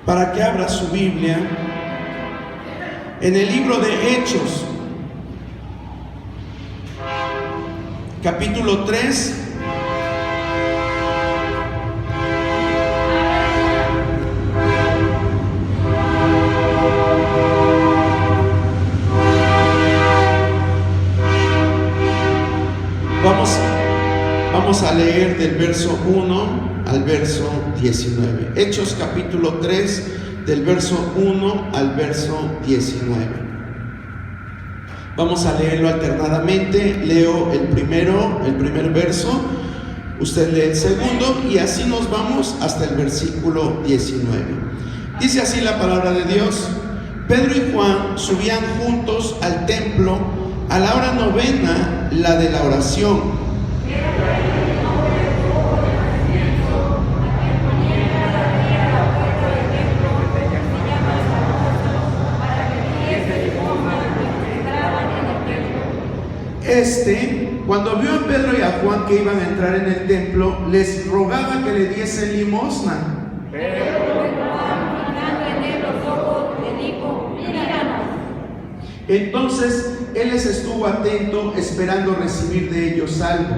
para que abra su Biblia en el libro de Hechos, capítulo 3. Vamos a leer del verso 1 al verso 19. Hechos capítulo 3, del verso 1 al verso 19. Vamos a leerlo alternadamente. Leo el primer verso, usted lee el segundo y así nos vamos hasta el versículo 19. Dice así la palabra de Dios: Pedro y Juan subían juntos al templo a la hora novena, la de la oración. Cuando vio a Pedro y a Juan que iban a entrar en el templo, les rogaba que le diesen limosna. Entonces él les estuvo atento, esperando recibir de ellos algo.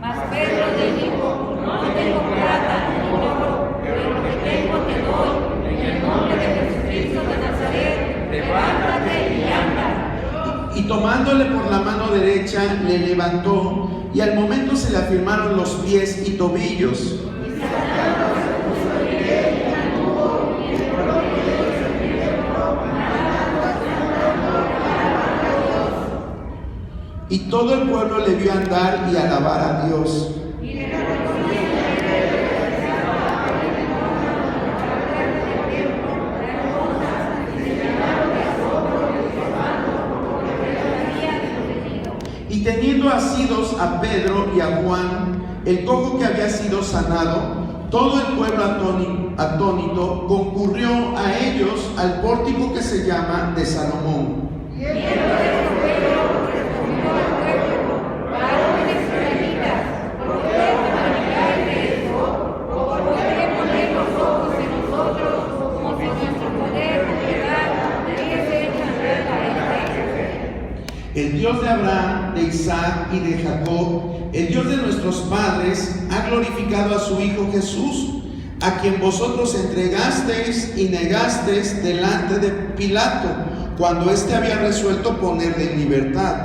Mas Pedro le dijo: no tengo plata ni oro, pero lo que tengo te doy. En el nombre de Jesucristo de Nazaret, levántate y anda. Y tomándole por la mano derecha, le levantó, y al momento se le afirmaron los pies y tobillos. Y todo el pueblo le vio andar y alabar a Dios. Y teniendo asidos a Pedro y a Juan, el cojo que había sido sanado, todo el pueblo atónito concurrió a ellos al pórtico que se llama de Salomón. El Dios de Abraham, de Isaac y de Jacob, el Dios de nuestros padres, ha glorificado a su Hijo Jesús, a quien vosotros entregasteis y negasteis delante de Pilato, cuando éste había resuelto ponerle en libertad.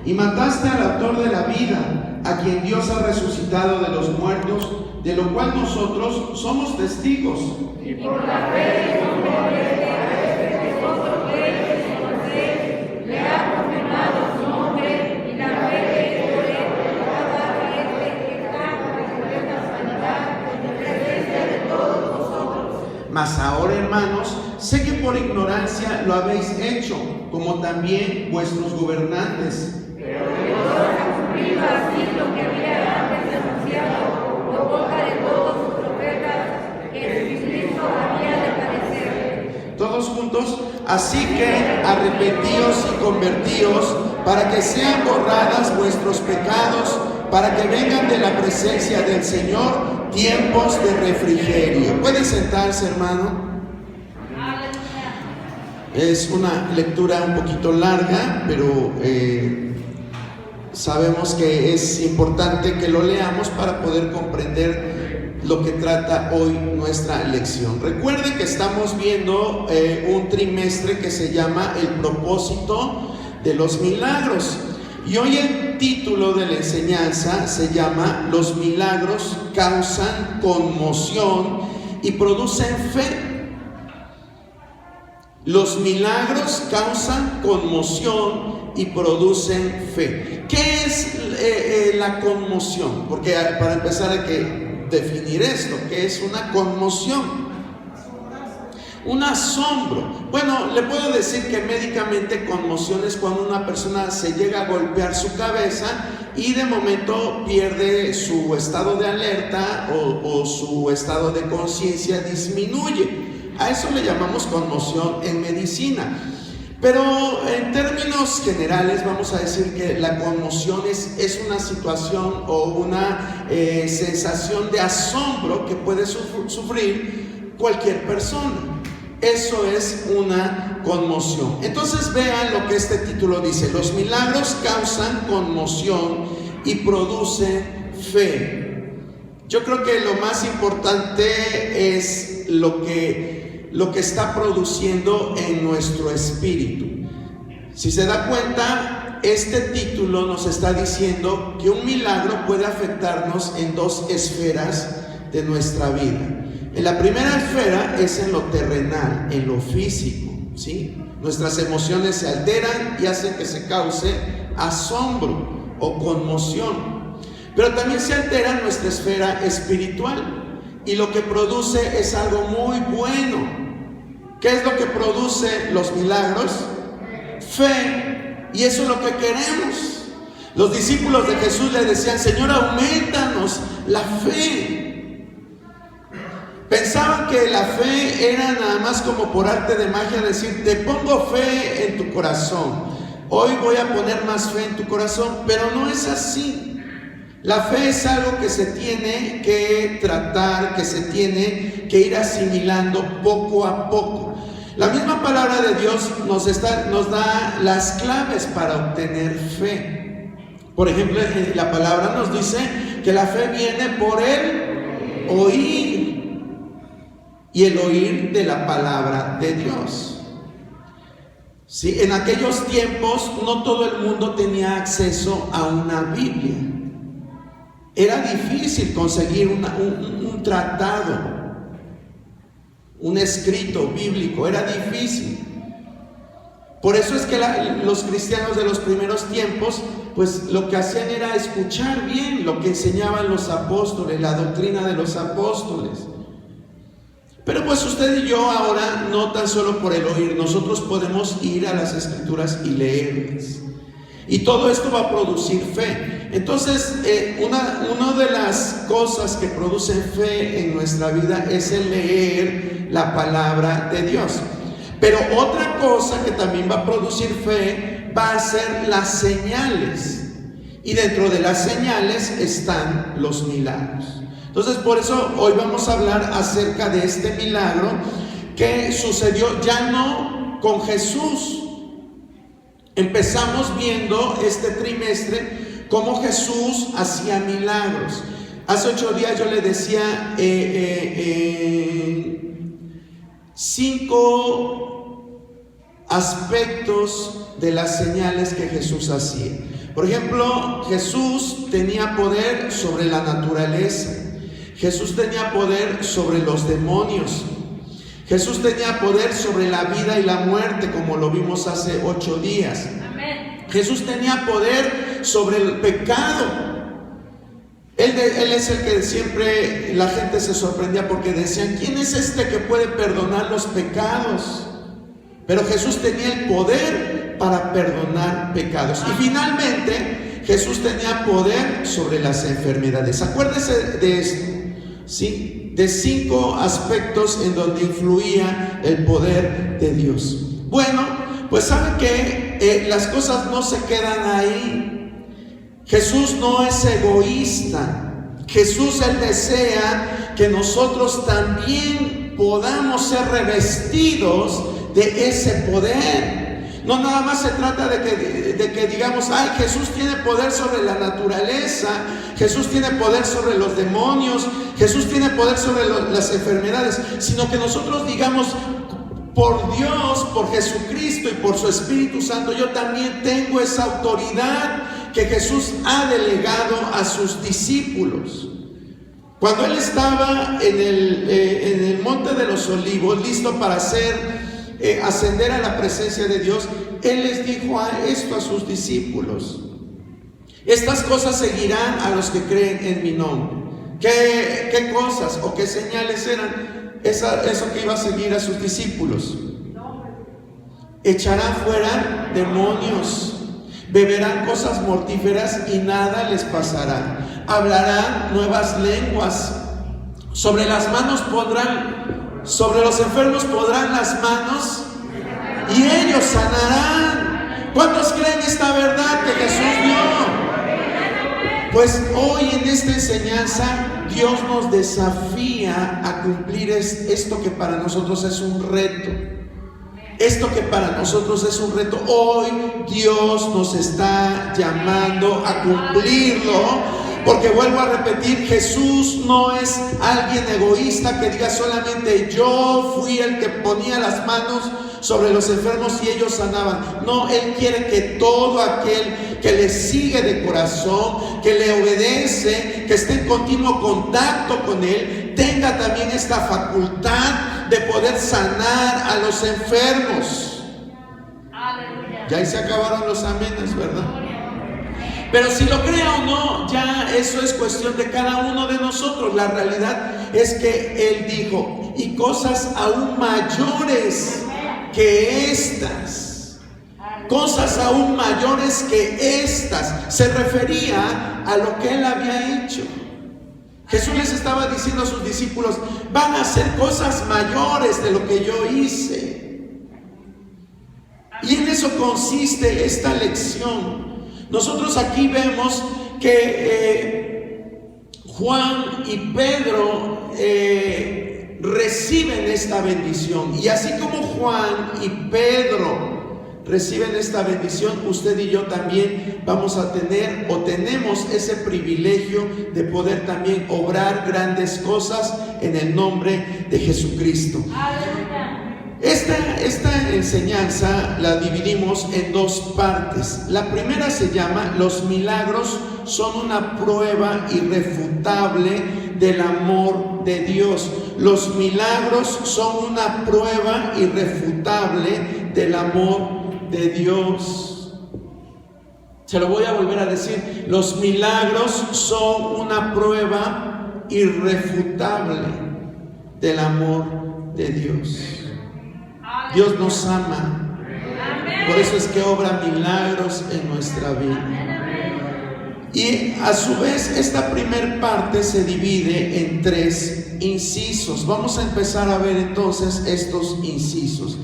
Y mataste al autor de la vida, a quien Dios ha resucitado de los muertos, de lo cual nosotros somos testigos. Y por la fe de que vosotros creéis en Moisés, le ha confirmado su nombre, y la fe que por él ha dado a que está con completa sanidad en presencia de todos vosotros. Mas ahora, hermanos, sé que por ignorancia lo habéis hecho, como también vuestros gobernantes. Pero Dios ha cumplido así lo que había antes anunciado por boca de todos sus profetas, que Jesucristo había de padecer. Todos juntos: así que arrepentíos y convertíos, para que sean borradas vuestros pecados, para que vengan de la presencia del Señor tiempos de refrigerio. ¿Pueden sentarse, hermano? Es una lectura un poquito larga, pero sabemos que es importante que lo leamos para poder comprender lo que trata hoy nuestra lección. Recuerde que estamos viendo un trimestre que se llama El propósito de los milagros. Y hoy el título de la enseñanza se llama Los milagros causan conmoción y producen fe. Los milagros causan conmoción y producen fe. ¿Qué es la conmoción? Porque para empezar hay que definir esto. ¿Qué es una conmoción? Un asombro. Bueno, le puedo decir que médicamente conmoción es cuando una persona se llega a golpear su cabeza y de momento pierde su estado de alerta o su estado de conciencia disminuye. A eso le llamamos conmoción en medicina. Pero en términos generales vamos a decir que la conmoción es una situación o una sensación de asombro que puede sufrir cualquier persona. Eso es una conmoción. Entonces vean lo que este título dice: los milagros causan conmoción y producen fe. Yo creo que lo más importante es lo que está produciendo en nuestro espíritu. Si se da cuenta, este título nos está diciendo que un milagro puede afectarnos en dos esferas de nuestra vida. En la primera esfera es en lo terrenal, en lo físico, ¿sí? Nuestras emociones se alteran y hacen que se cause asombro o conmoción. Pero también se altera nuestra esfera espiritual, y lo que produce es algo muy bueno. ¿Qué es lo que produce los milagros? Fe. Y eso es lo que queremos. Los discípulos de Jesús le decían: Señor, aumentanos la fe. Pensaban que la fe era nada más como por arte de magia decir: te pongo fe en tu corazón, hoy voy a poner más fe en tu corazón. Pero no es así. La fe es algo que se tiene que tratar, que se tiene que ir asimilando poco a poco. La misma palabra de Dios nos da las claves para obtener fe. Por ejemplo, la palabra nos dice que la fe viene por el oír, y el oír de la palabra de Dios. Sí, en aquellos tiempos no todo el mundo tenía acceso a una Biblia. Era difícil conseguir un tratado, un escrito bíblico, era difícil. Por eso es que los cristianos de los primeros tiempos, pues lo que hacían era escuchar bien lo que enseñaban los apóstoles, la doctrina de los apóstoles. Pero pues usted y yo ahora, no tan solo por el oír, nosotros podemos ir a las escrituras y leerlas. Y todo esto va a producir fe. Entonces, una de las cosas que producen fe en nuestra vida es el leer la palabra de Dios. Pero otra cosa que también va a producir fe va a ser las señales. Y dentro de las señales están los milagros. Entonces, por eso hoy vamos a hablar acerca de este milagro que sucedió ya no con Jesús. Empezamos viendo este trimestre cómo Jesús hacía milagros. Hace 8 días yo le decía 5 aspectos de las señales que Jesús hacía. Por ejemplo, Jesús tenía poder sobre la naturaleza. Jesús tenía poder sobre los demonios. Jesús tenía poder sobre la vida y la muerte, como lo vimos hace 8 días. Amén. Jesús tenía poder sobre el pecado. Él es el que siempre la gente se sorprendía porque decían: ¿quién es este que puede perdonar los pecados? Pero Jesús tenía el poder para perdonar pecados. Y finalmente, Jesús tenía poder sobre las enfermedades. Acuérdese de esto. ¿Sí? De 5 aspectos en donde influía el poder de Dios. Bueno, pues saben que las cosas no se quedan ahí. Jesús no es egoísta. Jesús, Él desea que nosotros también podamos ser revestidos de ese poder. No nada más se trata de que digamos: ay, Jesús tiene poder sobre la naturaleza, Jesús tiene poder sobre los demonios, Jesús tiene poder sobre las enfermedades, sino que nosotros digamos: por Dios, por Jesucristo y por su Espíritu Santo, yo también tengo esa autoridad que Jesús ha delegado a sus discípulos. Cuando Él estaba en el Monte de los Olivos, listo para ascender a la presencia de Dios, Él les dijo esto a sus discípulos: estas cosas seguirán a los que creen en mi nombre. ¿Qué cosas o qué señales eran? Eso que iba a seguir a sus discípulos: echarán fuera demonios, beberán cosas mortíferas y nada les pasará, hablarán nuevas lenguas, sobre los enfermos pondrán las manos y ellos sanarán. ¿Cuántos creen esta verdad que Jesús dio? Pues hoy en esta enseñanza Dios nos desafía a cumplir esto que para nosotros es un reto. Esto que para nosotros es un reto, hoy Dios nos está llamando a cumplirlo. Porque vuelvo a repetir, Jesús no es alguien egoísta que diga solamente yo fui el que ponía las manos sobre los enfermos y ellos sanaban. No, Él quiere que todo aquel que le sigue de corazón, que le obedece, que esté en continuo contacto con Él, tenga también esta facultad de poder sanar a los enfermos. Ya ahí se acabaron los amenes, ¿verdad? Pero si lo crea o no, ya eso es cuestión de cada uno de nosotros. La realidad es que Él dijo, y cosas aún mayores que estas, cosas aún mayores que estas, se refería a lo que Él había hecho. Jesús les estaba diciendo a sus discípulos, van a hacer cosas mayores de lo que yo hice. Y en eso consiste esta lección. Nosotros aquí vemos que Juan y Pedro reciben esta bendición. Y así como Juan y Pedro reciben esta bendición, usted y yo también vamos a tener o tenemos ese privilegio de poder también obrar grandes cosas en el nombre de Jesucristo. Esta enseñanza la dividimos en dos partes. La primera se llama los milagros son una prueba irrefutable del amor de Dios. Los milagros son una prueba irrefutable del amor de Dios. Se lo voy a volver a decir. Los milagros son una prueba irrefutable del amor de Dios. Dios nos ama. Por eso es que obra milagros en nuestra vida. Y a su vez esta primer parte se divide en tres incisos. Vamos a empezar a ver entonces estos incisos.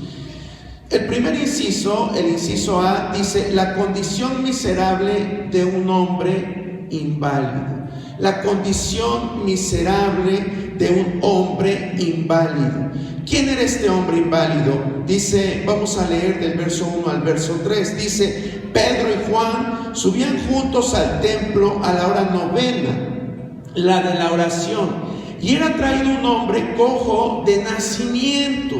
El primer inciso, el inciso A, dice la condición miserable de un hombre inválido. La condición miserable de un hombre inválido. ¿Quién era este hombre inválido? Dice, vamos a leer del verso 1 al verso 3. Dice, Pedro y Juan subían juntos al templo a la hora novena, la de la oración, y era traído un hombre cojo de nacimiento,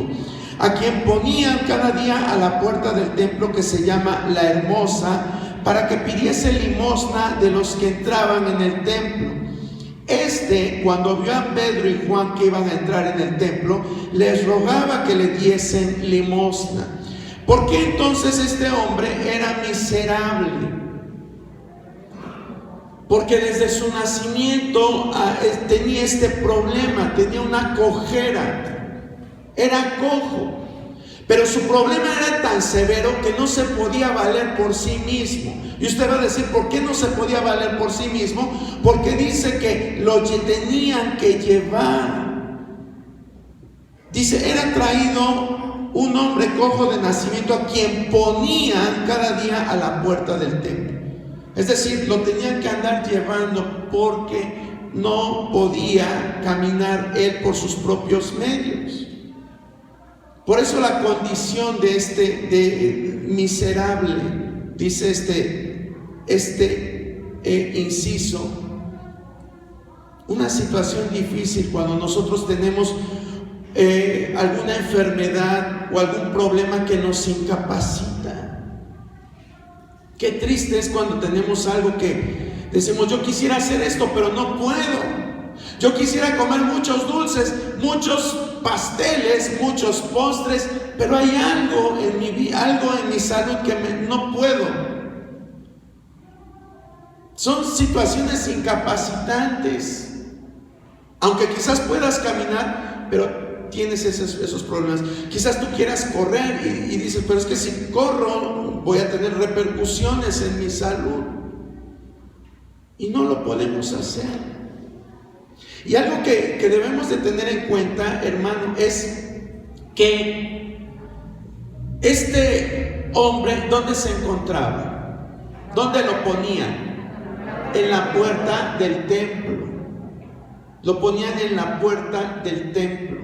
a quien ponían cada día a la puerta del templo que se llama La Hermosa, para que pidiese limosna de los que entraban en el templo. Cuando vio a Pedro y Juan que iban a entrar en el templo, les rogaba que le diesen limosna. ¿Por qué entonces este hombre era miserable? Porque desde su nacimiento tenía este problema, tenía una cojera, era cojo. Pero su problema era tan severo que no se podía valer por sí mismo. Y usted va a decir, ¿por qué no se podía valer por sí mismo? Porque dice que lo tenían que llevar. Dice, era traído un hombre cojo de nacimiento a quien ponían cada día a la puerta del templo. Es decir, lo tenían que andar llevando porque no podía caminar él por sus propios medios. Por eso la condición de miserable, dice inciso, una situación difícil cuando nosotros tenemos alguna enfermedad o algún problema que nos incapacita. Qué triste es cuando tenemos algo que decimos, yo quisiera hacer esto, pero no puedo. Yo quisiera comer muchos dulces, muchos pasteles, muchos postres, pero hay algo en mi vida, algo en mi salud que no puedo. Son situaciones incapacitantes. Aunque quizás puedas caminar, pero tienes esos problemas. Quizás tú quieras correr y dices, pero es que si corro voy a tener repercusiones en mi salud. Y no lo podemos hacer. Y algo que debemos de tener en cuenta, hermano, es que Este hombre, ¿dónde se encontraba? ¿Dónde lo ponían? En la puerta del templo. Lo ponían en la puerta del templo.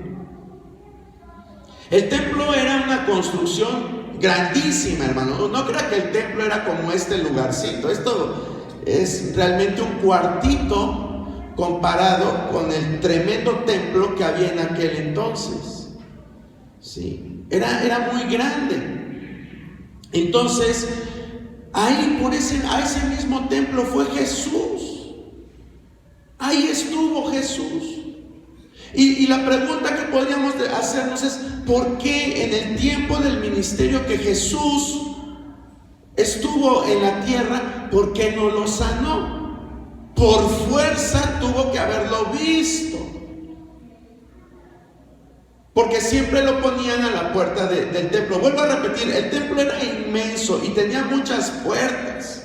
El templo era una construcción grandísima, hermano. No crea que el templo era como este lugarcito. Esto es realmente un cuartito comparado con el tremendo templo que había en aquel entonces. Sí, era muy grande. Entonces, ahí a ese mismo templo fue Jesús. Ahí estuvo Jesús. Y la pregunta que podríamos hacernos es: ¿por qué en el tiempo del ministerio que Jesús estuvo en la tierra, por qué no lo sanó? Por fuerza tuvo que haberlo visto, porque siempre lo ponían a la puerta del templo. Vuelvo a repetir, el templo era inmenso y tenía muchas puertas.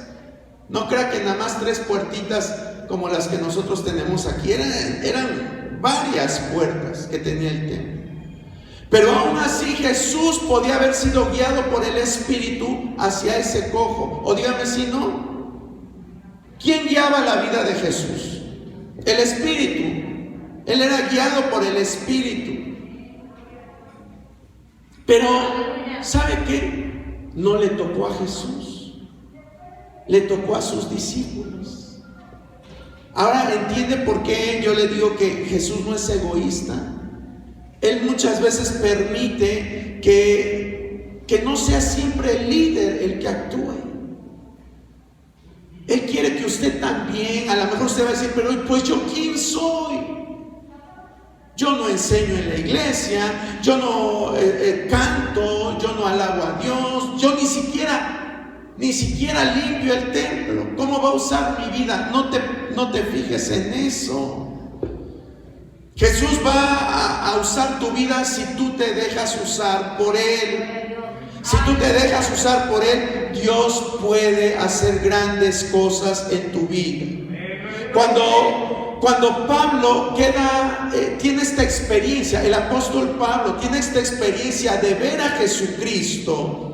No crea que nada más 3 puertitas como las que nosotros tenemos aquí. Eran varias puertas que tenía el templo. Pero aún así Jesús podía haber sido guiado por el Espíritu hacia ese cojo. O dígame si no. ¿Quién guiaba la vida de Jesús? El Espíritu. Él era guiado por el Espíritu. Pero, ¿sabe qué? No le tocó a Jesús. Le tocó a sus discípulos. Ahora entiende por qué yo le digo que Jesús no es egoísta. Él muchas veces permite que no sea siempre el líder el que actúe. Él quiere que usted también, a lo mejor usted va a decir: pero pues yo ¿quién soy? Yo no enseño en la iglesia, yo no canto, yo no alabo a Dios, yo ni siquiera limpio el templo. ¿Cómo va a usar mi vida? No te fijes en eso. Jesús va a usar tu vida si tú te dejas usar por Él. Si tú te dejas usar por Él, Dios puede hacer grandes cosas en tu vida. Cuando Pablo tiene esta experiencia, el apóstol Pablo tiene esta experiencia de ver a Jesucristo.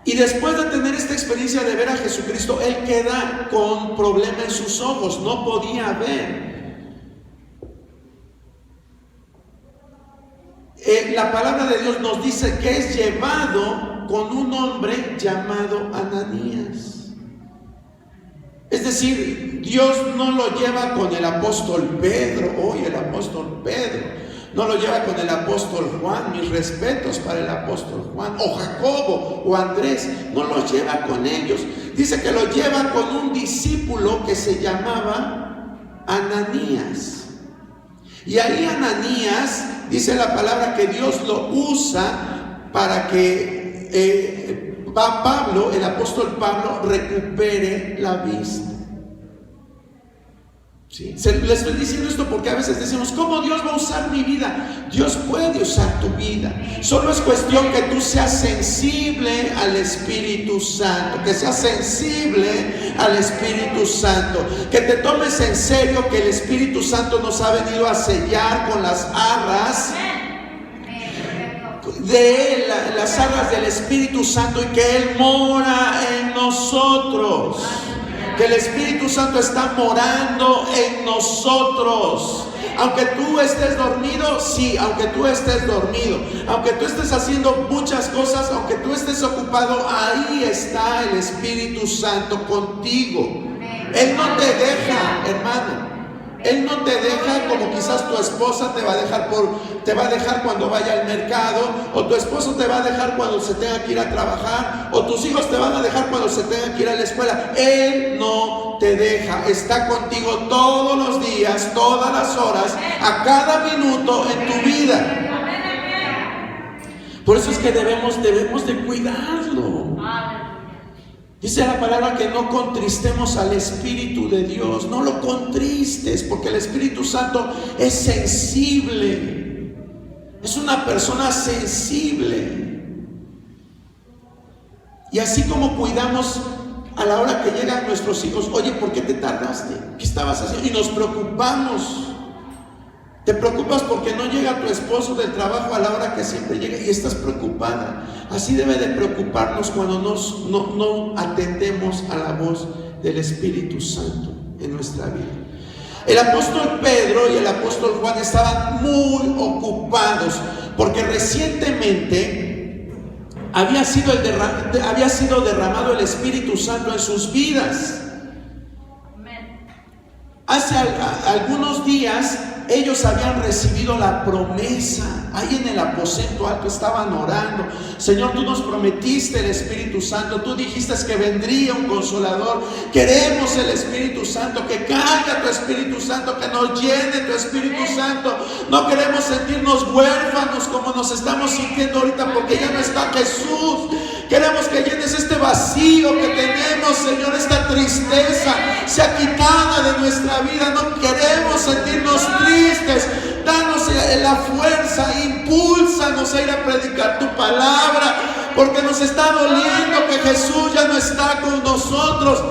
Y después de tener esta experiencia de ver a Jesucristo, él queda con problema en sus ojos, no podía ver. La palabra de Dios nos dice que es llevado con un hombre llamado Ananías. Es decir, Dios no lo lleva con el apóstol Pedro, el apóstol Pedro. No lo lleva con el apóstol Juan, mis respetos para el apóstol Juan, o Jacobo, o Andrés. No lo lleva con ellos. Dice que lo lleva con un discípulo que se llamaba Ananías. Y ahí Ananías, dice la palabra que Dios lo usa para que Pablo, el apóstol Pablo, recupere la vista. ¿Sí? Les estoy diciendo esto porque a veces decimos: ¿cómo Dios va a usar mi vida? Dios puede usar tu vida. Solo es cuestión que tú seas sensible al Espíritu Santo, que seas sensible al Espíritu Santo, que te tomes en serio que el Espíritu Santo nos ha venido a sellar con las arras de Él, las arras del Espíritu Santo, y que Él mora en nosotros. Que el Espíritu Santo está morando en nosotros. Aunque tú estés dormido, sí, aunque tú estés dormido, aunque tú estés haciendo muchas cosas, aunque tú estés ocupado, ahí está el Espíritu Santo contigo. Él no te deja, hermano. Él no te deja como quizás tu esposa te va a dejar cuando vaya al mercado, o tu esposo te va a dejar cuando se tenga que ir a trabajar, o tus hijos te van a dejar cuando se tengan que ir a la escuela. Él no te deja, está contigo todos los días, todas las horas, a cada minuto en tu vida. Por eso es que debemos de cuidarlo. Dice la palabra que no contristemos al Espíritu de Dios. No lo contristes, porque el Espíritu Santo es sensible. Es una persona sensible. Y así como cuidamos a la hora que llegan nuestros hijos: oye, ¿por qué te tardaste? ¿Qué estabas haciendo? Y nos preocupamos. Te preocupas porque no llega tu esposo del trabajo a la hora que siempre llega y estás preocupada. Así debe de preocuparnos cuando no atendemos a la voz del Espíritu Santo en nuestra vida. El apóstol Pedro y el apóstol Juan estaban muy ocupados porque recientemente había sido derramado el Espíritu Santo en sus vidas. Hace algunos días ellos habían recibido la promesa. Ahí en el aposento alto estaban orando. Señor, tú nos prometiste el Espíritu Santo. Tú dijiste que vendría un consolador. Queremos el Espíritu Santo, que caiga tu Espíritu Santo, que nos llene tu Espíritu Santo. No queremos sentirnos huérfanos como nos estamos sintiendo ahorita porque ya no está Jesús. Queremos que llenes este vacío que tenemos, Señor, esta tristeza sea quitada de nuestra vida. No queremos sentirnos tristes. Danos la fuerza, impúlsanos a ir a predicar tu palabra, porque nos está doliendo que Jesús ya no está con nosotros.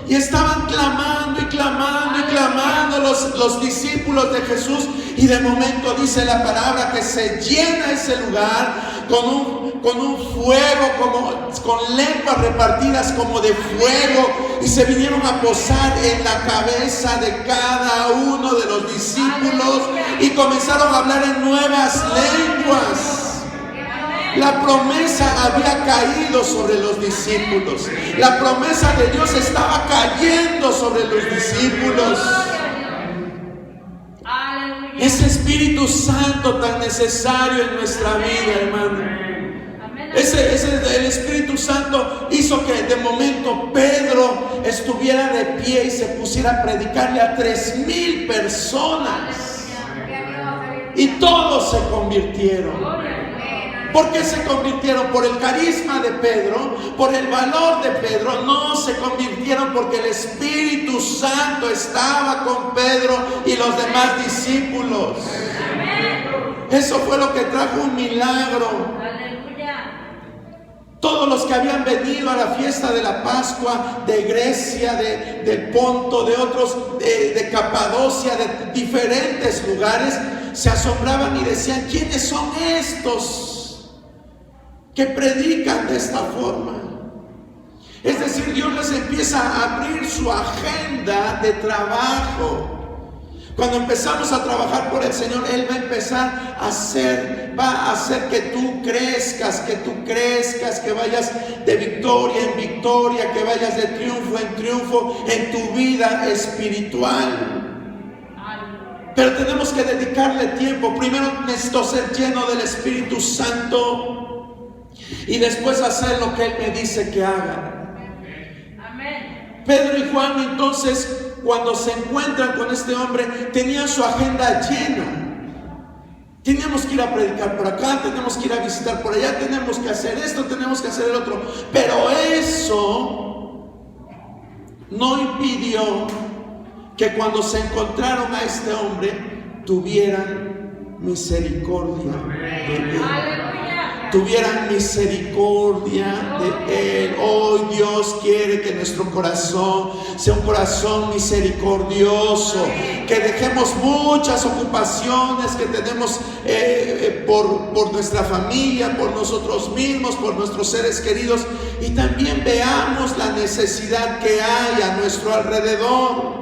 Y estaban clamando y clamando y clamando los discípulos de Jesús, y de momento dice la palabra que se llena ese lugar con un fuego, con lenguas repartidas como de fuego, y se vinieron a posar en la cabeza de cada uno de los discípulos y comenzaron a hablar en nuevas lenguas. La promesa había caído sobre los discípulos. La promesa de Dios estaba cayendo sobre los discípulos. Ese Espíritu Santo tan necesario en nuestra vida, hermano. El Espíritu Santo hizo que de momento Pedro estuviera de pie y se pusiera a predicarle a 3,000 personas. Y todos se convirtieron. ¿Por qué se convirtieron? Por el carisma de Pedro, por el valor de Pedro. No se convirtieron porque el Espíritu Santo estaba con Pedro y los demás discípulos. Eso fue lo que trajo un milagro. Todos los que habían venido a la fiesta de la Pascua de Grecia, del Ponto, de otros, de Capadocia, de diferentes lugares, se asombraban y decían: ¿quiénes son estos que predican de esta forma? Es decir, Dios les empieza a abrir su agenda de trabajo. Cuando empezamos a trabajar por el Señor, Él va a empezar a hacer que tú crezcas, que vayas de victoria en victoria, que vayas de triunfo en triunfo en tu vida espiritual. Pero tenemos que dedicarle tiempo. Primero necesito ser lleno del Espíritu Santo y después hacer lo que Él me dice que haga. Amén. Pedro y Juan, entonces, cuando se encuentran con este hombre, tenían su agenda llena. Teníamos que ir a predicar por acá, tenemos que ir a visitar por allá, tenemos que hacer esto, tenemos que hacer el otro. Pero eso no impidió que cuando se encontraron a este hombre tuvieran misericordia de él. Tuvieran misericordia de él. Hoy Dios quiere que nuestro corazón sea un corazón misericordioso, que dejemos muchas ocupaciones que tenemos por nuestra familia, por nosotros mismos, por nuestros seres queridos, y también veamos la necesidad que hay a nuestro alrededor.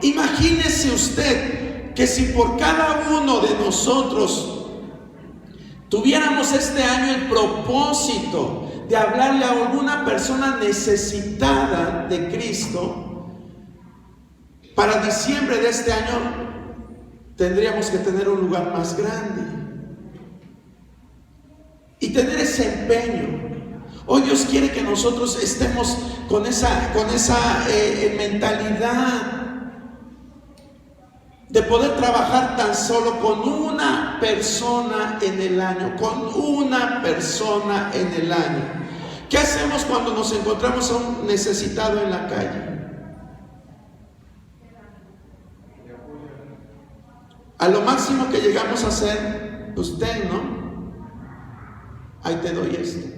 Imagínese usted que si por cada uno de nosotros tuviéramos este año el propósito de hablarle a alguna persona necesitada de Cristo, para diciembre de este año tendríamos que tener un lugar más grande y tener ese empeño. Hoy Dios quiere que nosotros estemos con esa mentalidad de poder trabajar tan solo con una persona en el año, ¿Qué hacemos cuando nos encontramos a un necesitado en la calle? A lo máximo que llegamos a hacer, usted, ¿no? Ahí te doy esto.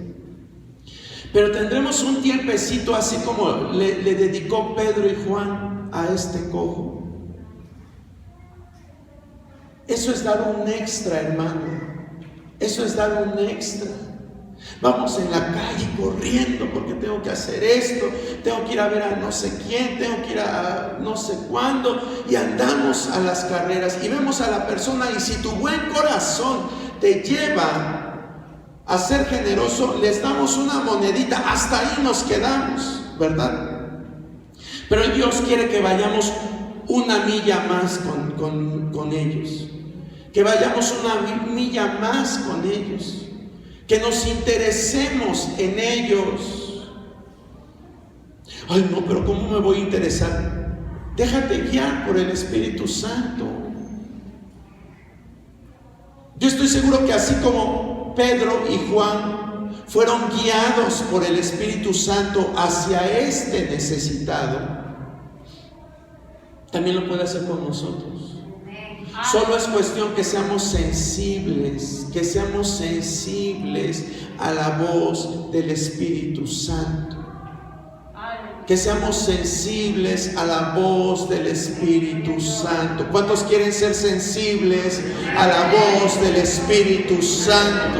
Pero tendremos un tiempecito así como le dedicó Pedro y Juan a este cojo. Eso es dar un extra, hermano. Eso es dar un extra. Vamos en la calle corriendo porque tengo que hacer esto, tengo que ir a ver a no sé quién, tengo que ir a no sé cuándo, y andamos a las carreras y vemos a la persona, y si tu buen corazón te lleva a ser generoso, les damos una monedita, hasta ahí nos quedamos, ¿verdad? Pero Dios quiere que vayamos una milla más con ellos, que vayamos una milla más con ellos, que nos interesemos en ellos. Ay, no, pero ¿cómo me voy a interesar? Déjate guiar por el Espíritu Santo. Yo estoy seguro que así como Pedro y Juan fueron guiados por el Espíritu Santo hacia este necesitado, también lo puede hacer con nosotros. Solo es cuestión que seamos sensibles a la voz del Espíritu Santo. Que seamos sensibles a la voz del Espíritu Santo. ¿Cuántos quieren ser sensibles a la voz del Espíritu Santo?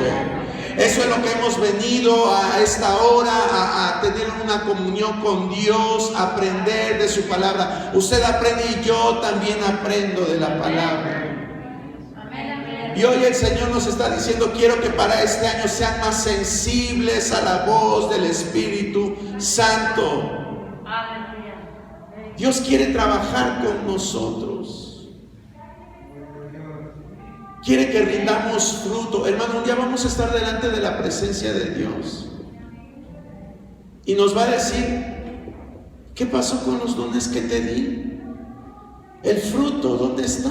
Eso es lo que hemos venido a esta hora, a tener una comunión con Dios, a aprender de su palabra. Usted aprende y yo también aprendo de la palabra. Y hoy el Señor nos está diciendo: quiero que para este año sean más sensibles a la voz del Espíritu Santo. Dios quiere trabajar con nosotros. Quiere que rindamos fruto. Hermano, un día vamos a estar delante de la presencia de Dios y nos va a decir: ¿qué pasó con los dones que te di? El fruto, ¿dónde está?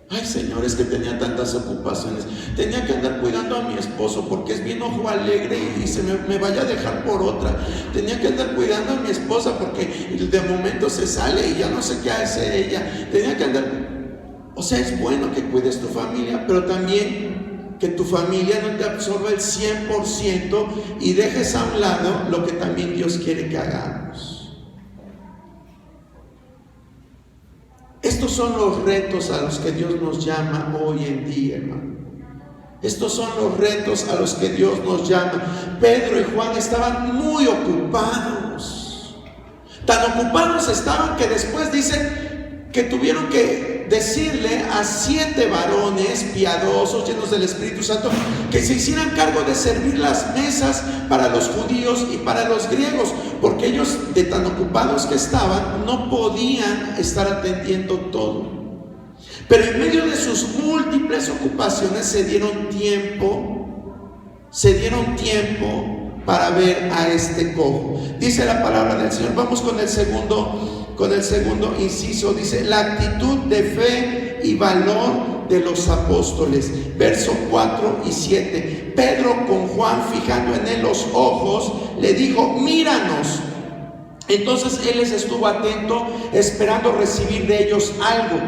Ay, Señor, es que tenía tantas ocupaciones. Tenía que andar cuidando a mi esposo porque es bien ojo alegre y se me vaya a dejar por otra. Tenía que andar cuidando a mi esposa porque de momento se sale y ya no sé qué hace ella. Tenía que andar... O sea, es bueno que cuides tu familia, pero también que tu familia no te absorba el 100% y dejes a un lado lo que también Dios quiere que hagamos. Estos son los retos a los que Dios nos llama hoy en día, hermano. Estos son los retos a los que Dios nos llama. Pedro y Juan estaban muy ocupados. Tan ocupados estaban que después dicen que tuvieron que decirle a 7 varones piadosos, llenos del Espíritu Santo, que se hicieran cargo de servir las mesas para los judíos y para los griegos, porque ellos, de tan ocupados que estaban, no podían estar atendiendo todo. Pero en medio de sus múltiples ocupaciones se dieron tiempo para ver a este cojo. Dice la palabra del Señor. Vamos con el segundo inciso. Dice: la actitud de fe y valor de los apóstoles. Verso 4 y 7. Pedro, con Juan fijando en él los ojos, le dijo: míranos. Entonces él les estuvo atento, esperando recibir de ellos algo.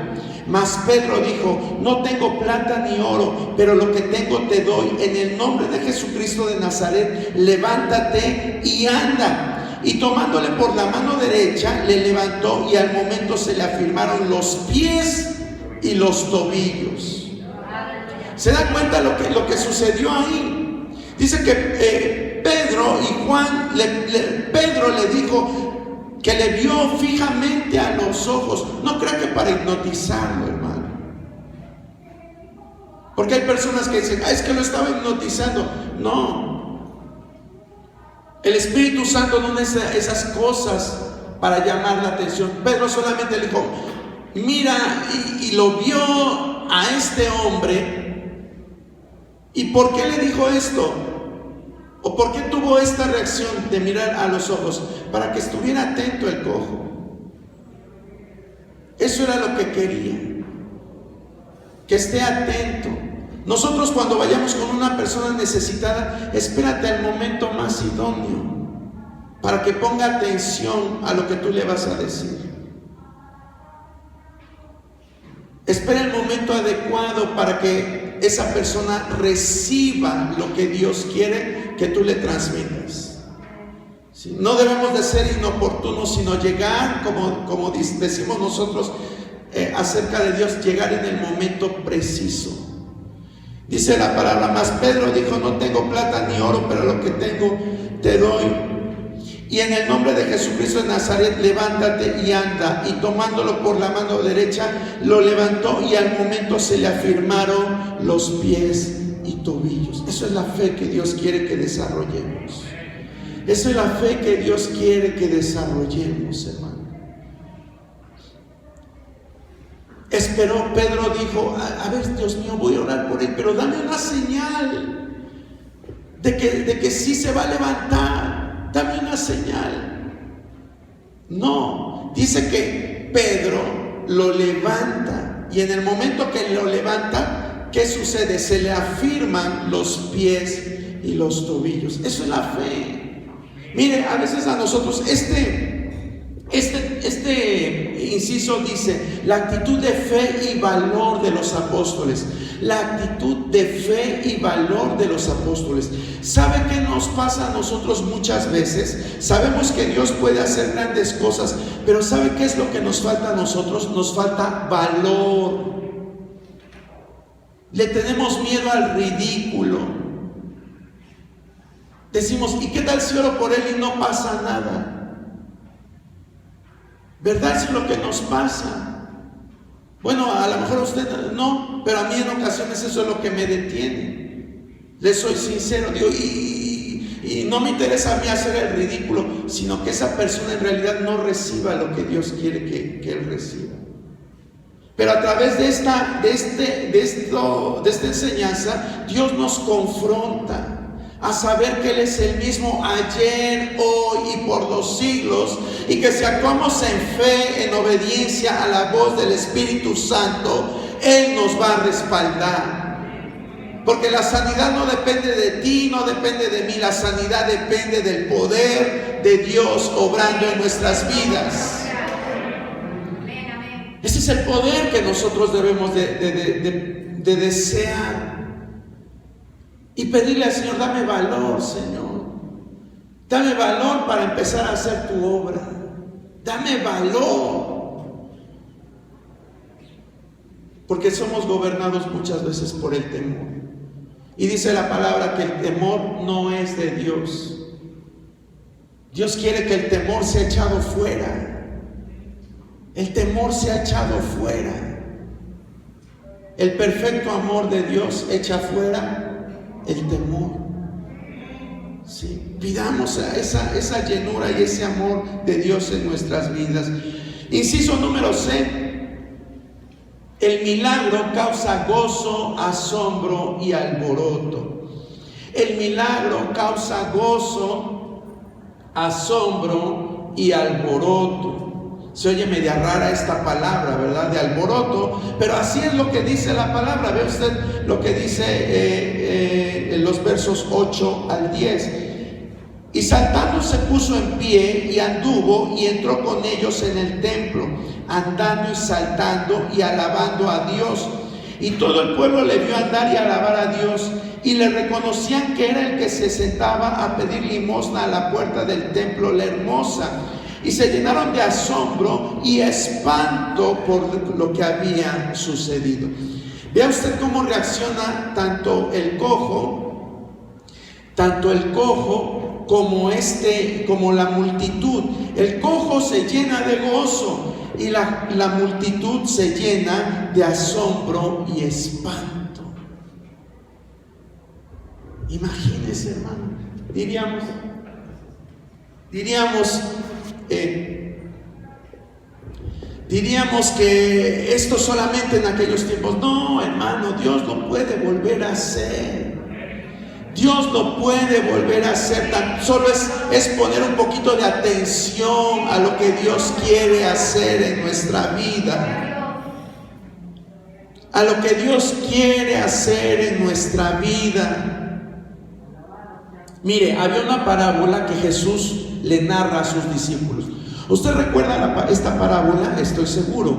Mas Pedro dijo: no tengo plata ni oro, pero lo que tengo te doy. En el nombre de Jesucristo de Nazaret, levántate y anda. Y tomándole por la mano derecha, le levantó, y al momento se le afirmaron los pies y los tobillos. ¿Se dan cuenta lo que sucedió ahí? Dice que Pedro y Juan, Pedro le dijo que le vio fijamente a los ojos. No crea que para hipnotizarlo, hermano, porque hay personas que dicen: es que lo estaba hipnotizando. No, el Espíritu Santo no necesita esas cosas para llamar la atención. Pedro solamente le dijo: mira, y lo vio a este hombre. ¿Y por qué le dijo esto? ¿O por qué tuvo esta reacción de mirar a los ojos? Para que estuviera atento el cojo. Eso era lo que quería, que esté atento. Nosotros, cuando vayamos con una persona necesitada, espérate al momento más idóneo para que ponga atención a lo que tú le vas a decir. Espera el momento adecuado para que esa persona reciba lo que Dios quiere que tú le transmitas. ¿Sí? No debemos de ser inoportunos, sino llegar, como decimos nosotros, acerca de Dios llegar en el momento preciso. Dice la palabra, mas Pedro dijo, no tengo plata ni oro, pero lo que tengo te doy. Y en el nombre de Jesucristo de Nazaret, levántate y anda. Y tomándolo por la mano derecha, lo levantó y al momento se le afirmaron los pies y tobillos. Eso es la fe que Dios quiere que desarrollemos. Esa es la fe que Dios quiere que desarrollemos, hermano. Esperó, Pedro dijo, a ver, Dios mío, voy a orar por él, pero dame una señal de que sí se va a levantar. Dame una señal. No, dice que Pedro lo levanta, y en el momento que lo levanta, ¿qué sucede? Se le afirman los pies y los tobillos. Eso es la fe. Mire, a veces a nosotros este inciso dice la actitud de fe y valor de los apóstoles. La actitud de fe y valor de los apóstoles. ¿Sabe qué nos pasa a nosotros muchas veces? Sabemos que Dios puede hacer grandes cosas, pero ¿sabe qué es lo que nos falta a nosotros? Nos falta valor. Le tenemos miedo al ridículo. Decimos, ¿y qué tal si oro por él y no pasa nada? ¿Verdad? Eso es lo que nos pasa. Bueno, a lo mejor usted no, pero a mí en ocasiones eso es lo que me detiene. Le soy sincero, digo, y no me interesa a mí hacer el ridículo, sino que esa persona en realidad no reciba lo que Dios quiere que él reciba. Pero a través de esta enseñanza, Dios nos confronta a saber que Él es el mismo ayer, hoy y por los siglos, y que si actuamos en fe, en obediencia a la voz del Espíritu Santo, Él nos va a respaldar. Porque la sanidad no depende de ti, no depende de mí, la sanidad depende del poder de Dios obrando en nuestras vidas. Ese es el poder que nosotros debemos de desear. Y pedirle al Señor, dame valor, Señor. Dame valor para empezar a hacer tu obra. Dame valor. Porque somos gobernados muchas veces por el temor. Y dice la palabra que el temor no es de Dios. Dios quiere que el temor sea echado fuera. El temor sea echado fuera. El perfecto amor de Dios echa fuera el temor. Sí, pidamos esa llenura y ese amor de Dios en nuestras vidas. Inciso número C. El milagro causa gozo, asombro y alboroto. El milagro causa gozo, asombro y alboroto. Se oye media rara esta palabra, ¿verdad? De alboroto, pero así es lo que dice la palabra. Ve usted lo que dice en los versos 8 al 10. Y saltando se puso en pie y anduvo y entró con ellos en el templo, andando y saltando y alabando a Dios. Y todo el pueblo le vio andar y alabar a Dios, y le reconocían que era el que se sentaba a pedir limosna a la puerta del templo, la hermosa. Y se llenaron de asombro y espanto por lo que había sucedido. Vea usted cómo reacciona tanto el cojo como la multitud. El cojo se llena de gozo y la multitud se llena de asombro y espanto. Imagínese, hermano. Diríamos que esto solamente en aquellos tiempos. No, hermano, Dios lo puede volver a hacer. Dios lo puede volver a hacer. Tan solo es poner un poquito de atención a lo que Dios quiere hacer en nuestra vida. A lo que Dios quiere hacer en nuestra vida. Mire, había una parábola que Jesús le narra a sus discípulos. ¿Usted recuerda esta parábola? Estoy seguro.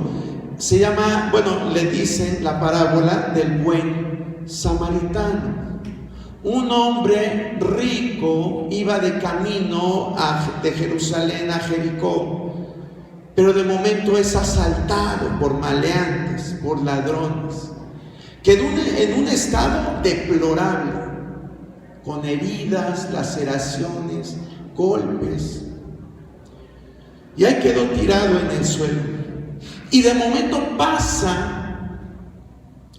Se llama, le dicen la parábola del buen samaritano. Un hombre rico iba de camino de Jerusalén a Jericó. pero de momento es asaltado por maleantes, por ladrones. Quedó en un estado deplorable, con heridas, laceraciones, golpes. Y ahí quedó tirado en el suelo. Y de momento pasa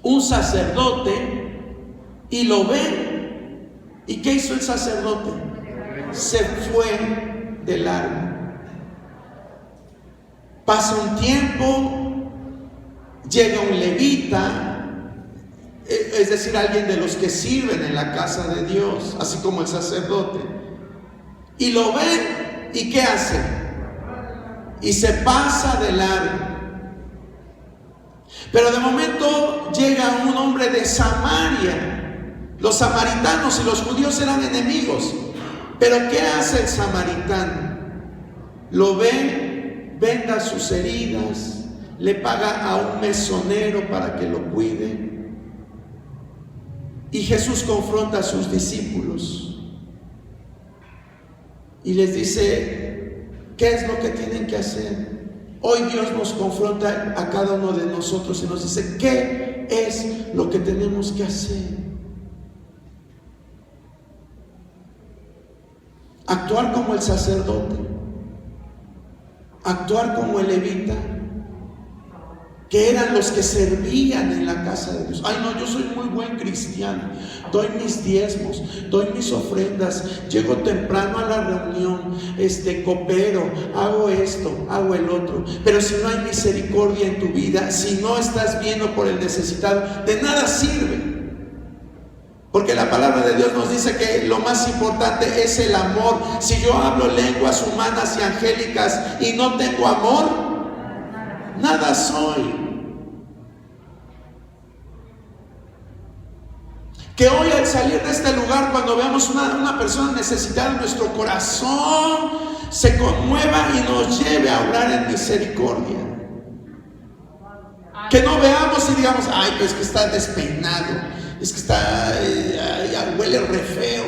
un sacerdote y lo ve. ¿Y qué hizo el sacerdote? Se fue de largo. Pasa un tiempo, llega un levita, es decir, alguien de los que sirven en la casa de Dios, así como el sacerdote, y lo ven, ¿y qué hace? Y se pasa de largo. Pero de momento llega un hombre de Samaria. Los samaritanos y los judíos eran enemigos. Pero ¿qué hace el samaritano? Lo ve, venda sus heridas, le paga a un mesonero para que lo cuide. Y Jesús confronta a sus discípulos y les dice, ¿qué es lo que tienen que hacer? Hoy Dios nos confronta a cada uno de nosotros y nos dice, ¿qué es lo que tenemos que hacer? Actuar como el sacerdote, actuar como el levita, que eran los que servían en la casa de Dios. Ay, no, yo soy muy buen cristiano, doy mis diezmos, doy mis ofrendas, llego temprano a la reunión, coopero, hago esto, hago el otro. Pero si no hay misericordia en tu vida, si no estás viendo por el necesitado, de nada sirve. Porque la palabra de Dios nos dice que lo más importante es el amor. Si yo hablo lenguas humanas y angélicas y no tengo amor, nada soy. Que hoy al salir de este lugar, cuando veamos una persona necesitada, nuestro corazón se conmueva y nos lleve a obrar en misericordia. Que no veamos y digamos, ay, pues que está despeinado, es que está, huele re feo,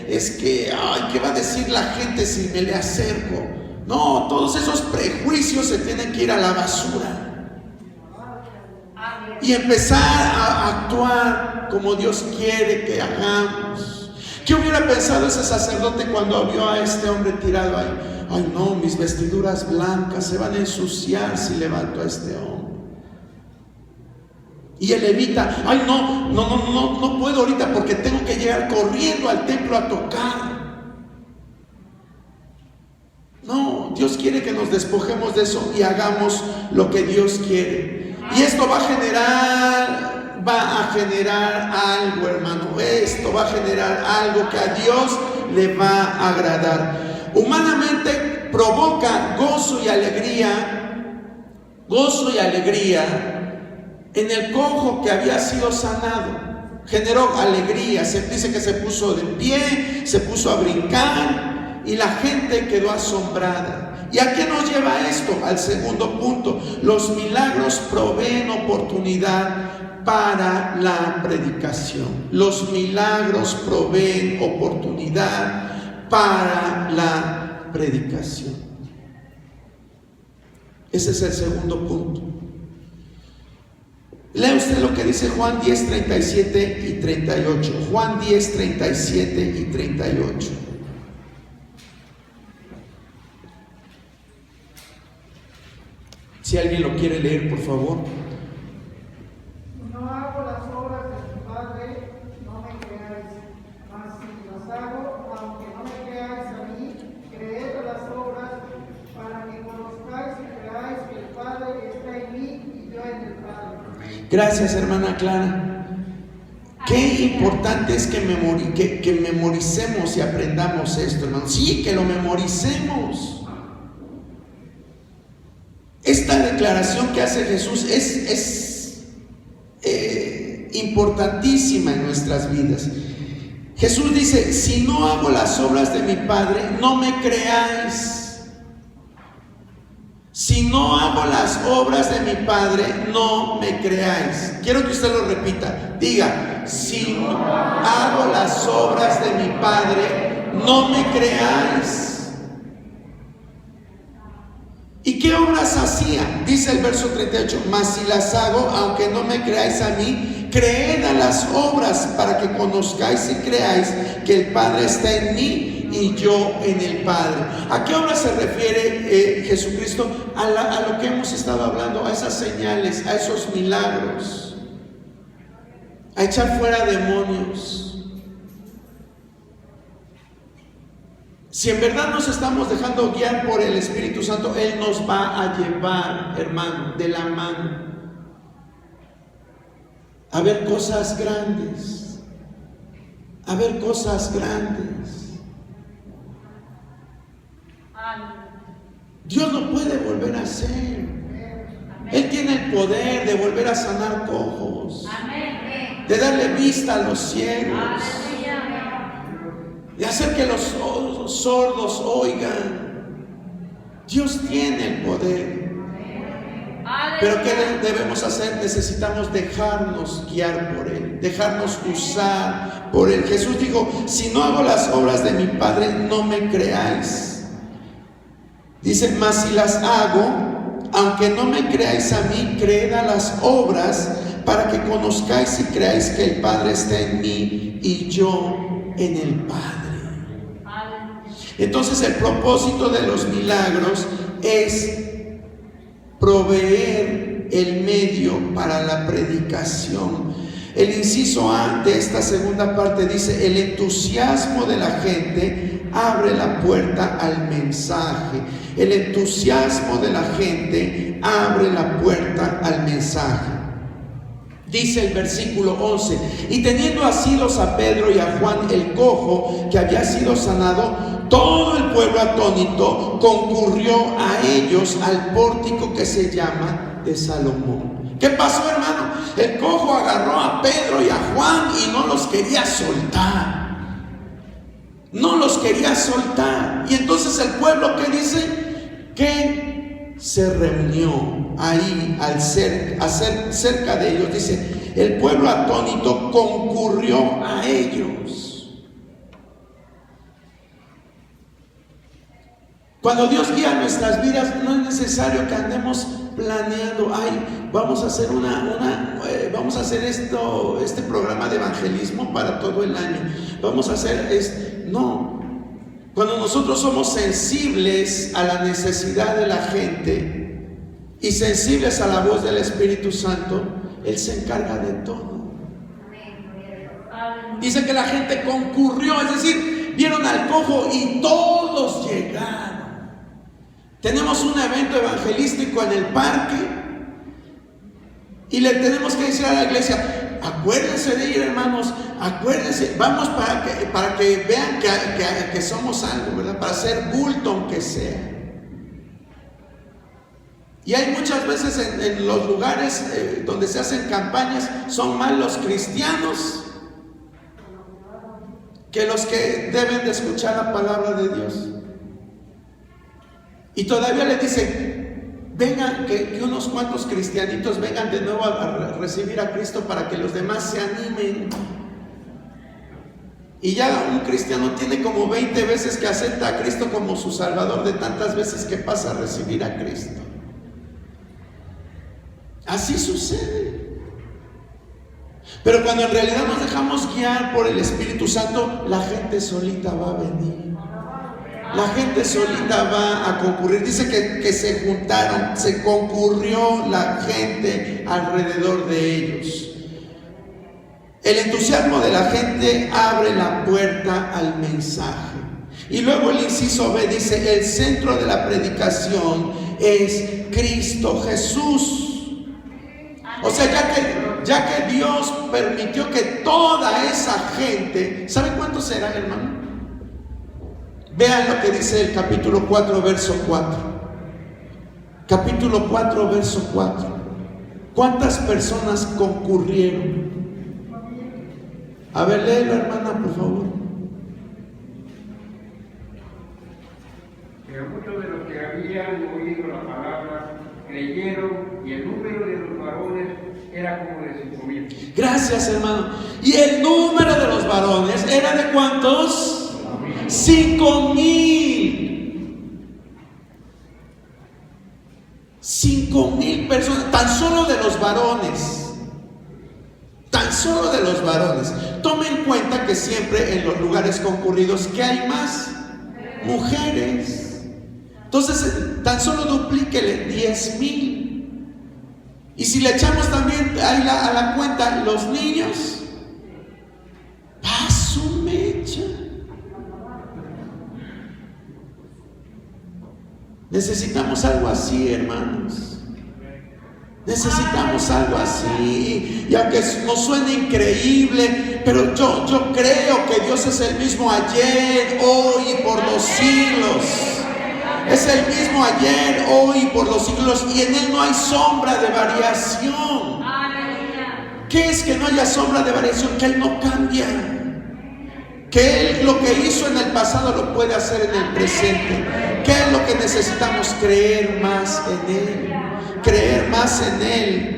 es que, ay, ¿qué va a decir la gente si me le acerco? No, todos esos prejuicios se tienen que ir a la basura y empezar a actuar como Dios quiere que hagamos. ¿Qué hubiera pensado ese sacerdote cuando vio a este hombre tirado ahí? Ay, no, mis vestiduras blancas se van a ensuciar si levanto a este hombre. Y el levita, ay, no puedo ahorita porque tengo que llegar corriendo al templo a tocar. No, Dios quiere que nos despojemos de eso y hagamos lo que Dios quiere. Y esto va a generar algo, hermano. Esto va a generar algo que a Dios le va a agradar. Humanamente provoca gozo y alegría en el cojo que había sido sanado. Generó alegría, se dice que se puso de pie, se puso a brincar y la gente quedó asombrada. ¿Y a qué nos lleva esto? Al segundo punto. Los milagros proveen oportunidad para la predicación. Los milagros proveen oportunidad para la predicación. Ese es el segundo punto. Lea usted lo que dice Juan 10, 37 y 38. Juan 10, 37 y 38. Si alguien lo quiere leer, por favor. No hago las obras de mi Padre, no me creáis, mas si las hago, aunque no me creáis a mí, creed a las obras, para que conozcáis y creáis que el Padre está en mí y yo en el Padre. Gracias, hermana Clara. Qué importante es que memoricemos y aprendamos esto, hermano. Sí, que lo memoricemos. Esta declaración que hace Jesús es importantísima en nuestras vidas. Jesús dice, si no hago las obras de mi Padre, no me creáis. Si no hago las obras de mi Padre, no me creáis. Quiero que usted lo repita. Diga, si no hago las obras de mi Padre, no me creáis. ¿Y qué obras hacía? Dice el verso 38, mas si las hago, aunque no me creáis a mí, creed a las obras, para que conozcáis y creáis que el Padre está en mí y yo en el Padre. ¿A qué obras se refiere Jesucristo? A lo que hemos estado hablando, a esas señales, a esos milagros, a echar fuera demonios. Si en verdad nos estamos dejando guiar por el Espíritu Santo, Él nos va a llevar, hermano, de la mano a ver cosas grandes, a ver cosas grandes. Dios lo puede volver a hacer. Él tiene el poder de volver a sanar cojos, de darle vista a los ciegos, de hacer que los sordos oigan. Dios tiene el poder. Pero ¿qué debemos hacer? Necesitamos dejarnos guiar por Él, dejarnos usar por Él. Jesús dijo, si no hago las obras de mi Padre, no me creáis. Dice, mas si las hago, aunque no me creáis a mí, creed a las obras, para que conozcáis y creáis que el Padre está en mí y yo en el Padre. Entonces el propósito de los milagros es proveer el medio para la predicación. El inciso A de esta segunda parte dice, el entusiasmo de la gente abre la puerta al mensaje. El entusiasmo de la gente abre la puerta al mensaje. Dice el versículo 11, y teniendo asidos a Pedro y a Juan el cojo que había sido sanado, todo el pueblo atónito concurrió a ellos al pórtico que se llama de Salomón. ¿Qué pasó, hermano? El cojo agarró a Pedro y a Juan y no los quería soltar. No los quería soltar. Y entonces el pueblo, ¿qué dice? Que se reunió ahí cerca de ellos. Dice, el pueblo atónito concurrió a ellos. Cuando Dios guía nuestras vidas, no es necesario que andemos planeando, vamos a hacer este programa de evangelismo para todo el año. Vamos a hacer esto. No. Cuando nosotros somos sensibles a la necesidad de la gente y sensibles a la voz del Espíritu Santo, Él se encarga de todo. Dice que la gente concurrió, es decir, vieron al cojo y todos llegaron. Tenemos un evento evangelístico en el parque y le tenemos que decir a la iglesia, acuérdense de ir, hermanos, acuérdense, vamos para que vean que somos algo, ¿verdad? Para hacer bulto aunque sea. Y hay muchas veces en los lugares donde se hacen campañas, son más los cristianos que los que deben de escuchar la palabra de Dios. Y todavía le dicen, vengan, que unos cuantos cristianitos vengan de nuevo a recibir a Cristo para que los demás se animen. Y ya un cristiano tiene como 20 veces que acepta a Cristo como su Salvador de tantas veces que pasa a recibir a Cristo. Así sucede. Pero cuando en realidad nos dejamos guiar por el Espíritu Santo, la gente solita va a venir. La gente solita va a concurrir. Dice que se juntaron, se concurrió la gente alrededor de ellos. El entusiasmo de la gente abre la puerta al mensaje. Y luego el inciso B dice, el centro de la predicación es Cristo Jesús. O sea, ya que Dios permitió que toda esa gente, ¿sabe cuántos serán, hermano? Vean lo que dice el capítulo 4, verso 4. Capítulo 4, verso 4. ¿Cuántas personas concurrieron? A ver, léelo, hermana, por favor. Pero muchos de los que habían oído la palabra creyeron, y el número de los varones era como de 5,000. Gracias, hermano. ¿Y el número de los varones era de cuántos? 5,000. 5,000 personas, tan solo de los varones. Tan solo de los varones. Tome en cuenta que siempre en los lugares concurridos, ¿qué hay más? Mujeres. Entonces, tan solo duplíquele 10,000. Y si le echamos también ahí a la cuenta los niños, paso mecha. Necesitamos algo así, hermanos. Necesitamos algo así. Y aunque nos suene increíble, pero yo creo que Dios es el mismo ayer, hoy y por los siglos. Es el mismo ayer, hoy y por los siglos. Y en Él no hay sombra de variación. ¿Qué es que no haya sombra de variación? Que Él no cambia. Que Él lo que hizo en el pasado lo puede hacer en el presente. ¿Qué es lo que necesitamos? Creer más en Él. Creer más en Él.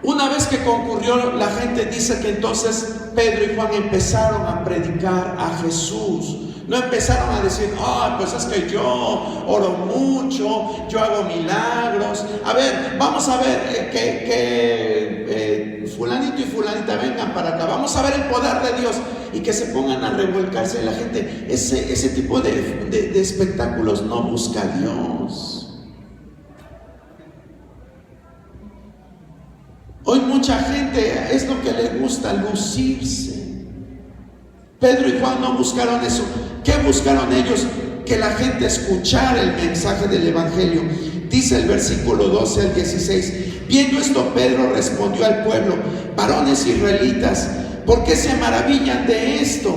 Una vez que concurrió, la gente dice que entonces Pedro y Juan empezaron a predicar a Jesús. No empezaron a decir, pues es que yo oro mucho, yo hago milagros. A ver, vamos a ver que fulanito y fulanita vengan para acá. Vamos a ver el poder de Dios. Y que se pongan a revolcarse. La gente, ese tipo de espectáculos no busca a Dios. Hoy mucha gente es lo que le gusta, lucirse. Pedro y Juan no buscaron eso. ¿Qué buscaron ellos? Que la gente escuchara el mensaje del Evangelio. Dice el versículo 12 al 16: viendo esto, Pedro respondió al pueblo: varones israelitas, ¿por qué se maravillan de esto?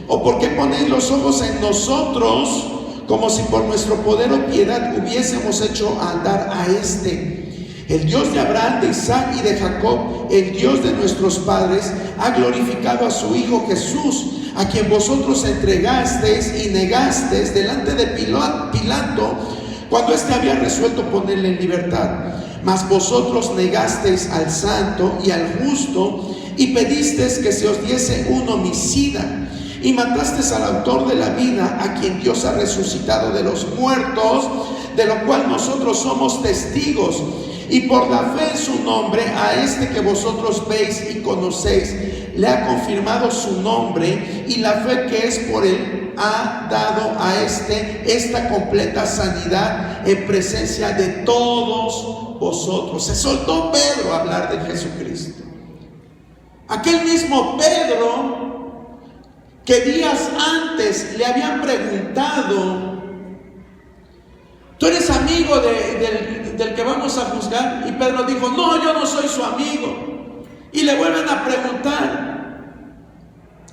¿O por qué ponéis los ojos en nosotros, como si por nuestro poder o piedad hubiésemos hecho andar a este? El Dios de Abraham, de Isaac y de Jacob, el Dios de nuestros padres, ha glorificado a su Hijo Jesús, a quien vosotros entregasteis y negasteis delante de Pilato, cuando éste había resuelto ponerle en libertad. Mas vosotros negasteis al santo y al justo, y pedisteis que se os diese un homicida, y matasteis al autor de la vida, a quien Dios ha resucitado de los muertos, de lo cual nosotros somos testigos. Y por la fe en su nombre, a este que vosotros veis y conocéis, le ha confirmado su nombre, y la fe que es por él ha dado a este esta completa sanidad en presencia de todos vosotros. Se soltó Pedro a hablar de Jesucristo. Aquel mismo Pedro que días antes le habían preguntado: ¿tú eres amigo del que vamos a juzgar? Y Pedro dijo: no, yo no soy su amigo. Y le vuelven a preguntar: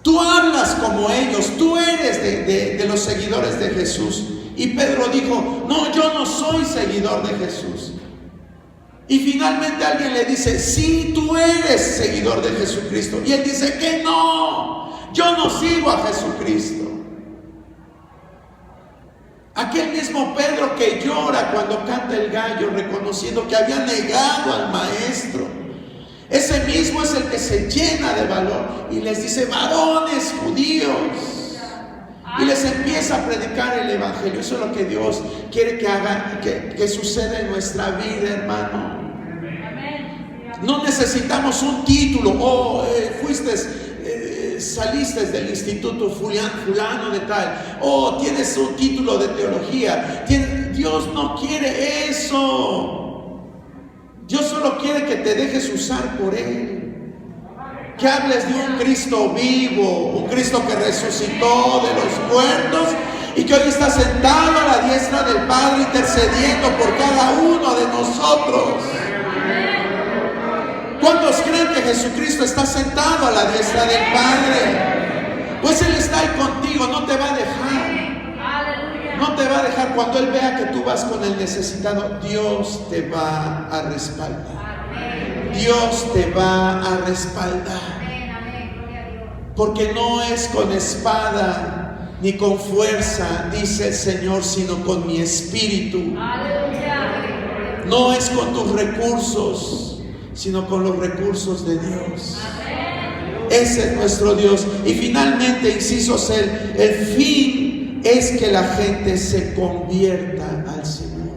tú hablas como ellos, tú eres de los seguidores de Jesús. Y Pedro dijo: no, yo no soy seguidor de Jesús. Y finalmente alguien le dice: sí, tú eres seguidor de Jesucristo. Y él dice que no, yo no sigo a Jesucristo. Aquel mismo Pedro que llora cuando canta el gallo, reconociendo que había negado al maestro, ese mismo es el que se llena de valor y les dice: varones judíos, y les empieza a predicar el Evangelio. Eso es lo que Dios quiere que haga, que suceda en nuestra vida, hermano. No necesitamos un título: saliste del instituto fulano de tal, tienes un título de teología. Dios no quiere eso. Dios solo quiere que te dejes usar por Él, que hables de un Cristo vivo, un Cristo que resucitó de los muertos y que hoy está sentado a la diestra del Padre intercediendo por cada uno de nosotros. ¿Cuántos creen que Jesucristo está sentado a la diestra del Padre? Pues Él está ahí contigo, no te va a dejar. No te va a dejar. Cuando Él vea que tú vas con el necesitado, Dios te va a respaldar. Dios te va a respaldar. Porque no es con espada ni con fuerza, dice el Señor, sino con mi espíritu. No es con tus recursos, sino con los recursos de Dios. Ese es nuestro Dios. Y finalmente, inciso C, el fin es que la gente se convierta al Señor.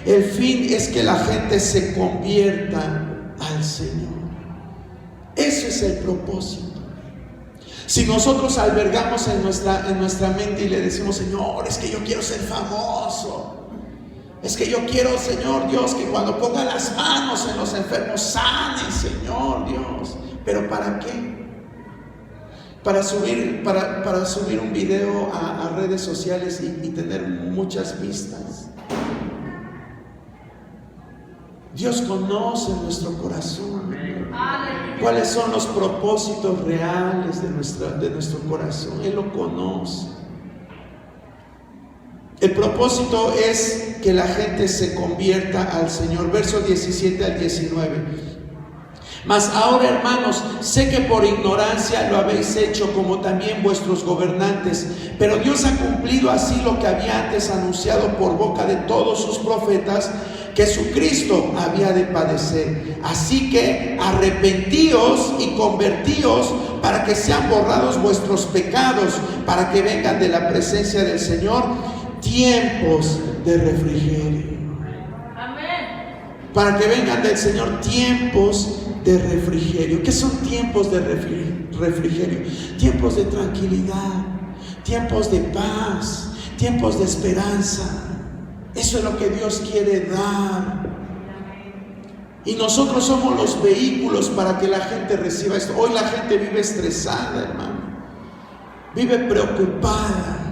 El fin es que la gente se convierta al Señor. Eso es el propósito. Si nosotros albergamos en nuestra mente y le decimos: Señor, es que yo quiero ser famoso, es que yo quiero, Señor Dios, que cuando ponga las manos en los enfermos sane, Señor Dios. ¿Pero para qué? Para subir un video a redes sociales y tener muchas vistas. Dios conoce nuestro corazón. ¿Cuáles son los propósitos reales de nuestro corazón? Él lo conoce. El propósito es que la gente se convierta al Señor. Versos 17 al 19. Mas ahora, hermanos, sé que por ignorancia lo habéis hecho, como también vuestros gobernantes, pero Dios ha cumplido así lo que había antes anunciado por boca de todos sus profetas, que su Cristo había de padecer. Así que arrepentíos y convertíos para que sean borrados vuestros pecados, para que vengan de la presencia del Señor tiempos de refrigerio. Amén. Para que vengan del Señor tiempos de refrigerio. ¿Qué son tiempos de refrigerio? Tiempos de tranquilidad, tiempos de paz, tiempos de esperanza. Eso es lo que Dios quiere dar. Y nosotros somos los vehículos para que la gente reciba esto. Hoy la gente vive estresada, hermano. Vive preocupada.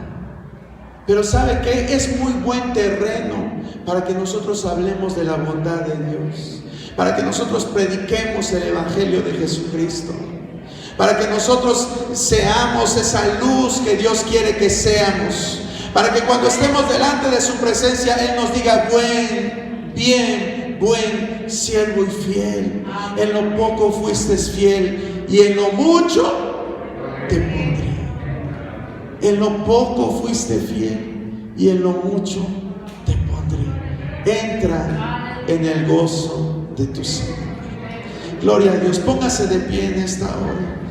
Pero ¿sabe qué? Es muy buen terreno para que nosotros hablemos de la bondad de Dios. Para que nosotros prediquemos el Evangelio de Jesucristo. Para que nosotros seamos esa luz que Dios quiere que seamos. Para que cuando estemos delante de su presencia, Él nos diga: buen siervo y fiel. En lo poco fuiste fiel, y en lo mucho te pondré. En lo poco fuiste fiel, y en lo mucho te pondré. Entra en el gozo de tu Señor. Gloria a Dios. Póngase de pie en esta hora.